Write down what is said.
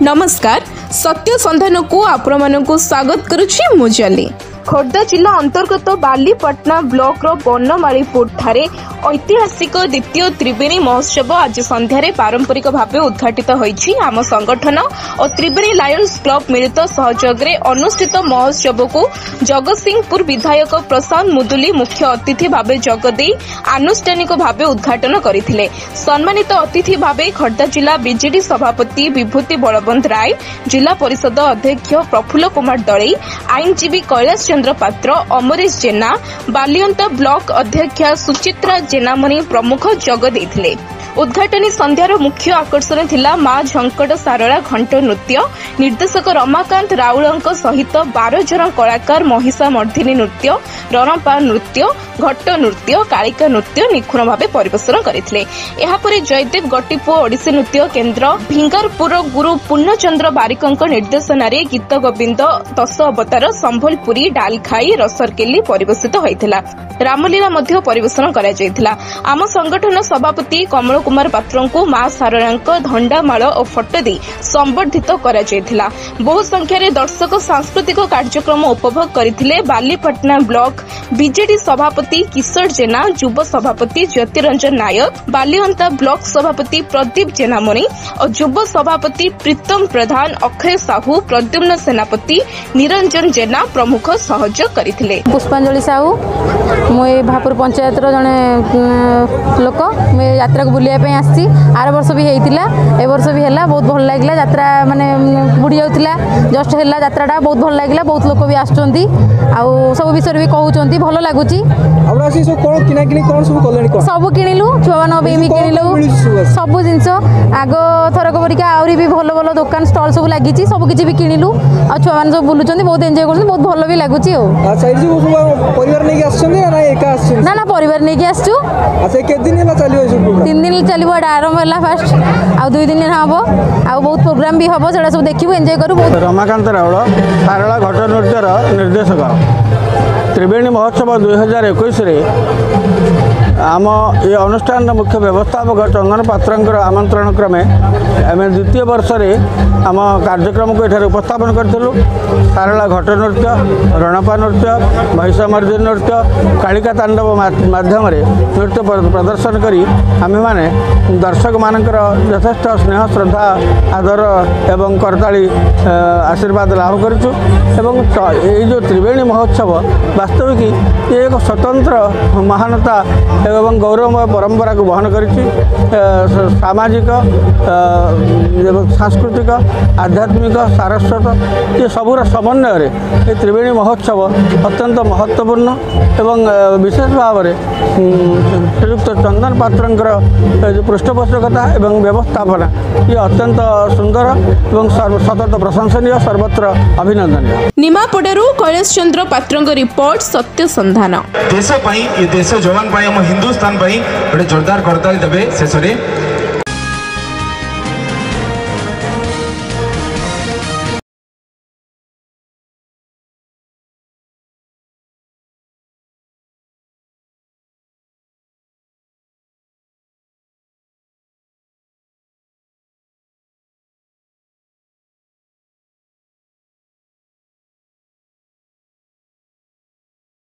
नमस्कार सत्य संधान को आपण स्वागत करुछि मुजली। खोर्धा जिला अंतर्गत बालीपटना ब्लॉक रो बनमालीपुर ठारे ऐतिहासिक द्वितीय त्रिवेणी महोत्सव आज संध्यारे पारंपरिक भाव उद्घाटित होईछि। आम संगठन और त्रिवेणी लायंस क्लब मिलित सहयोग रे अनुष्ठित महोत्सव को जगतसिंहपुर विधायक प्रशांत मुदुली मुख्य अतिथि भाव जोगदे आनुष्ठानिक भाव उद्घाटन करथिले। सम्मानित अतिथि भाव खोर्धा जिला बीजेडी सभापति विभूति बलवंत राय, जिला परिषद अध्यक्ष प्रफुल्ल कुमार दलई, आईनजीवी कैलाश चंद्र पात्र, अमरीश जेना, बालियंत ब्लॉक अध्यक्षा सुचित्रा जेनामणि प्रमुख जोग देथिले। उद्घाटनी संध्यार मुख्य आकर्षण थिला मां झंकट सारला घंट नृत्य। निर्देशक रमाकांत राउलंक सहित 12 जन कलाकार महिषा मर्दिनी नृत्य, रणपा नृत्य, घट्ट नृत्य, कालिका नृत्य निखुण भाव परिवेषण करथिले। एहा परे जयदेव गट्टिपुओ ओडिसी नृत्य केन्द्र भिंगारपुर गुरु पूर्णचंद्र बारिकंक निर्देशन रे गीत गोविंद, दश अवतार, संभलपुरी, डालखाई, रसरकेली परिवेशित होइथिला। रामलीला मध्य परिवेषण करा जायथिला। आम संगठन सभापति कमल कुमार पात्र को मां सारलांक धंडामाल और फटो दे संबर्धित करा जायथिला। बहु संख्यार दर्शक सांस्कृतिक कार्यक्रम उपभोग करथिले। बालीपटना ब्लॉक बीजेडी सभापति किशोर जेना, युव सभापति ज्योतिरंजन नायक, बालियंता ब्लॉक सभापति प्रदीप जेनामणि और युव सभापति प्रीतम प्रधान, अक्षय साहू, प्रद्युम्न सेनापति, निरंजन जेना प्रमुख सहयोग करथिले। पुष्पांजलि साहू मुझे भापुर पंचायत जड़े लोक मुझे यात्रा को बुलाया आसी। आर वर्ष भी होता ए वर्ष भी है बहुत भल लगे। यात्रा माने बुड़ी जाऊला जस्ट है यात्रा बहुत भल लगे। बहुत लोक भी आसुँच सब विषय भी कहते भल लगुच। सब किणिलु छुआ मान किणिलु सब जिनस आग थरक परिका आहरी भी भल भल दुकान स्टल सब लगी सब किसी भी किणिलु आ छुआ मान सब बुलूँ बहुत एंजय कर बहुत भल भी लगुच। ना ना परिवार नहीं कि आसचु। तीन दिन चलो आरंभ है फास्ट आ 2 दिन हम आ बहुत प्रोग्राम भी हम से सब देखू एंजय करूँ। रमाकांत राउल सारला घट नृत्यर निर्देशक त्रिवेणी महोत्सव 2021 आम ये अनुष्ठान मुख्य व्यवस्थापक चंदन पात्र आमंत्रण क्रमे आम द्वितीय वर्ष में आम कार्यक्रम को ये उपस्थापन करूँ। सारला घट नृत्य, रणपा नृत्य, महिषा मर्दिनी नृत्य, कालिका तांडव माध्यम नृत्य प्रदर्शन करी आम मैंने दर्शक मानकर यथेष्ट स्नेह श्रद्धा आदर एवं करताली आशीर्वाद लाभ करूँ। ये जो त्रिवेणी महोत्सव वास्तविक ये एक स्वतंत्र महानता एवं गौरवमय परंपरा को वहन करिछि। सामाजिक सांस्कृतिक आध्यात्मिक सारस्वत ये सबूर समन्वय ये त्रिवेणी महोत्सव अत्यंत महत्वपूर्ण एवं विशेष भाव में श्रीयुक्त चंदन पात्र पृष्ठपोषकता एवं व्यवस्थापना ये अत्यंत सुंदर एवं सतत प्रशंसनीय सर्वत्र अभिनंदनीय। निमापड़ारू कैलाश चंद्र पात्र रिपोर्ट सत्य संधान। देश ये देश जवान हिंदुस्तान गोटे जोरदार करताली देवे शेष